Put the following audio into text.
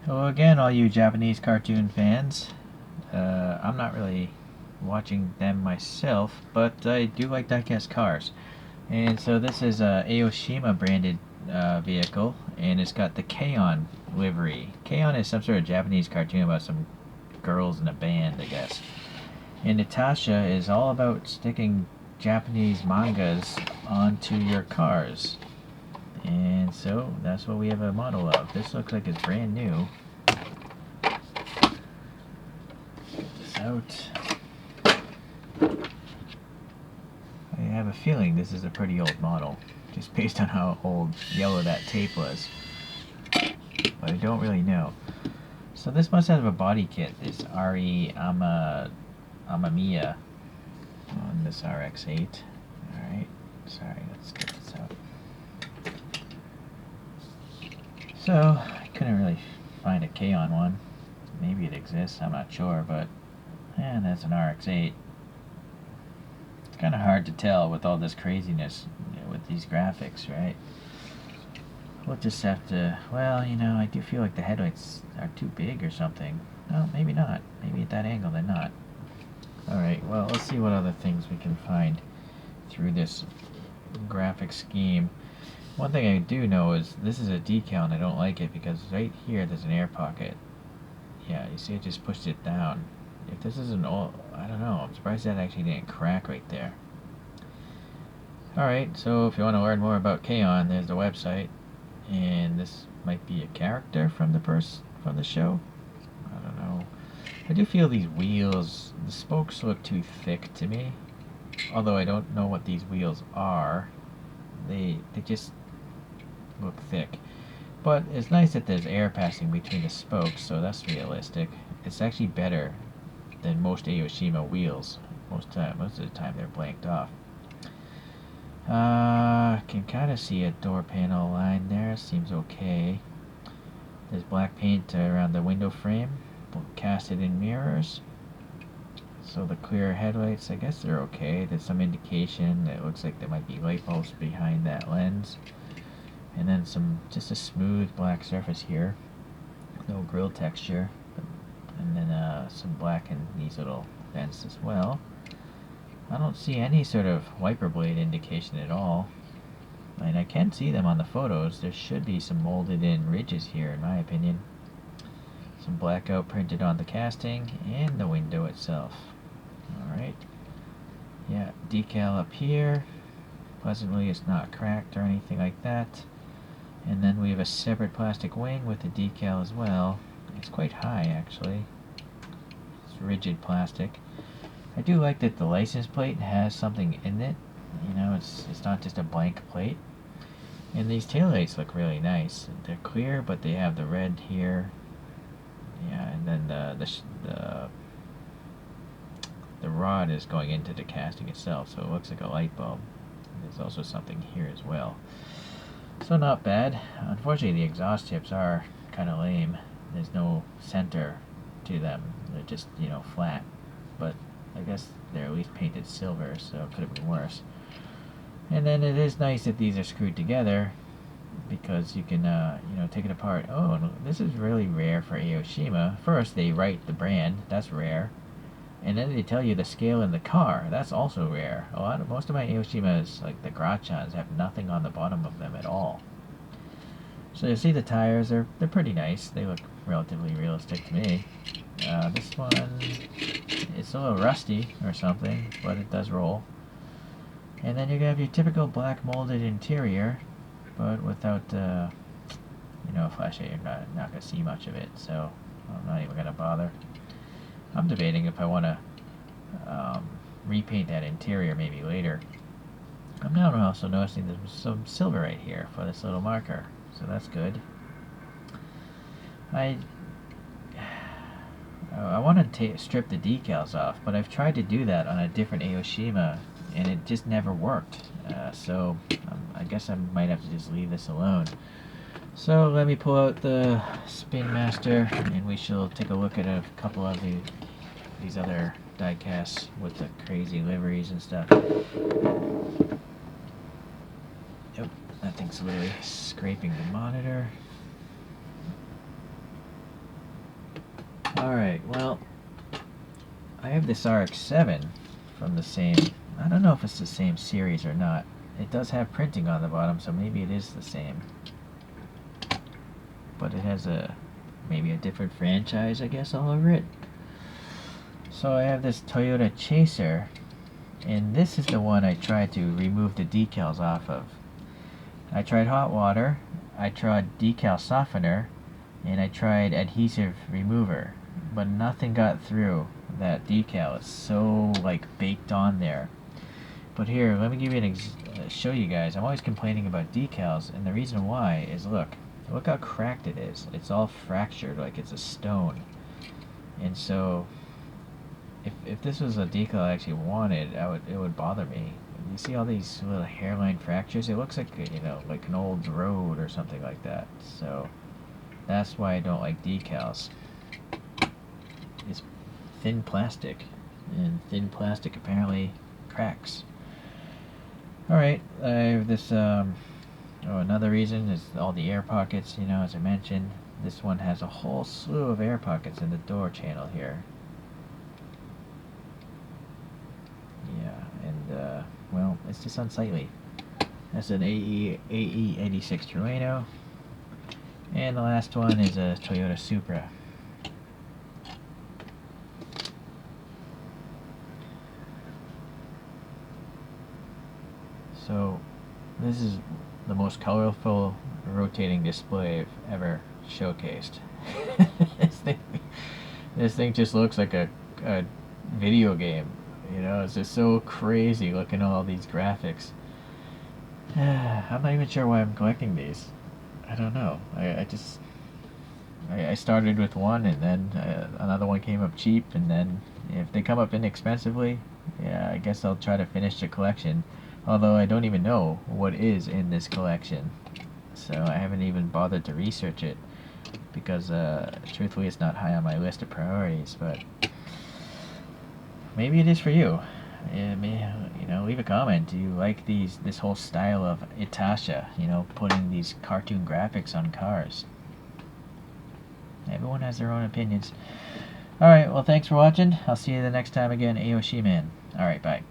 Hello again, all you Japanese cartoon fans. I'm not really watching them myself, but I do like diecast cars. And so this is a Aoshima branded vehicle, and it's got the K-On livery. K-On is some sort of Japanese cartoon about some girls in a band, I guess. And itasha is all about sticking Japanese mangas onto your cars. And so that's what we have a model of. This looks like it's brand new. Out. I have a feeling this is a pretty old model, just based on how old yellow that tape was. But I don't really know. So this must have a body kit, this Amamiya on this RX8. Alright, sorry, let's get this out. So, I couldn't really find a K-On one. Maybe it exists, I'm not sure, but that's an RX8. It's kind of hard to tell with all this craziness, with these graphics, right? We'll just have to, well, I do feel like the headlights are too big or something. No, maybe not. Maybe at that angle they're not. Alright, well, let's see what other things we can find through this graphic scheme. One thing I do know is this is a decal and I don't like it because right here there's an air pocket. Yeah, you see I just pushed it down. If this is an old, I don't know, I'm surprised that actually didn't crack right there. Alright, so if you want to learn more about K-On, there's the website. And this might be a character from the show. I don't know. I do feel these wheels, the spokes look too thick to me. Although I don't know what these wheels are. They just look thick. But it's nice that there's air passing between the spokes, so that's realistic. It's actually better than most Aoshima wheels. Most of the time they're blanked off. Can kind of see a door panel line there. Seems okay. There's black paint around the window frame, casted in mirrors. So the clear headlights, I guess they're okay. There's some indication that it looks like there might be light bulbs behind that lens. And then just a smooth black surface here. No grille texture. And then some black in these little vents as well. I don't see any sort of wiper blade indication at all. And I can see them on the photos. There should be some molded in ridges here in my opinion. Some blackout printed on the casting and the window itself. Alright. Yeah, decal up here. Pleasantly it's not cracked or anything like that. And then we have a separate plastic wing with the decal as well. It's quite high actually. It's rigid plastic. I do like that the license plate has something in it. It's not just a blank plate. And these taillights look really nice. They're clear, but they have the red here. Yeah, and then the rod is going into the casting itself, so it looks like a light bulb. There's also something here as well. So not bad. Unfortunately, the exhaust tips are kind of lame. There's no center to them. They're just, flat. But I guess they're at least painted silver, so it could have been worse. And then it is nice that these are screwed together because you can, take it apart. Oh, this is really rare for Aoshima. First, they write the brand. That's rare. And then they tell you the scale in the car. That's also rare. Most of my Aoshimas, like the Grachans, have nothing on the bottom of them at all. So you see the tires, they're pretty nice. They look relatively realistic to me. This one, it's a little rusty or something, but it does roll. And then you have your typical black molded interior, but without, flashlight, you're not going to see much of it, so I'm not even going to bother. I'm debating if I want to repaint that interior maybe later. I'm now also noticing there's some silver right here for this little marker, so that's good. I want to strip the decals off, but I've tried to do that on a different Aoshima, and it just never worked. So I guess I might have to just leave this alone. So let me pull out the Spin Master, and we shall take a look at a couple of these other die-casts with the crazy liveries and stuff. Yep, that thing's literally scraping the monitor. Alright, well, I have this RX-7 from the same, I don't know if it's the same series or not. It does have printing on the bottom, so maybe it is the same. But it has maybe a different franchise, I guess, all over it. So I have this Toyota Chaser, and this is the one I tried to remove the decals off of. I tried hot water, I tried decal softener, and I tried adhesive remover, but nothing got through that decal. It's so like baked on there. But here, let me give you show you guys. I'm always complaining about decals, and the reason why is look how cracked it is. It's all fractured like it's a stone. And so if this was a decal I actually wanted, it would bother me. You see all these little hairline fractures? It looks like, you know, like an old road or something like that. So that's why I don't like decals. It's thin plastic, and thin plastic apparently cracks. Alright, I have this, another reason is all the air pockets, you know, as I mentioned. This one has a whole slew of air pockets in the door channel here. Yeah, and, well, it's just unsightly. That's an AE86 Trueno. And the last one is a Toyota Supra. So, this is the most colorful rotating display I've ever showcased. this thing just looks like a video game. You know, it's just so crazy looking at all these graphics. I'm not even sure why I'm collecting these. I don't know. I started with one, and then another one came up cheap, and then if they come up inexpensively, yeah, I guess I'll try to finish the collection. Although I don't even know what is in this collection, so I haven't even bothered to research it, because truthfully it's not high on my list of priorities. But maybe it is for you. You know, leave a comment. Do you like this whole style of itasha? You know, putting these cartoon graphics on cars. Everyone has their own opinions. Alright, well, thanks for watching. I'll see you the next time again, Aoshima. Alright, bye.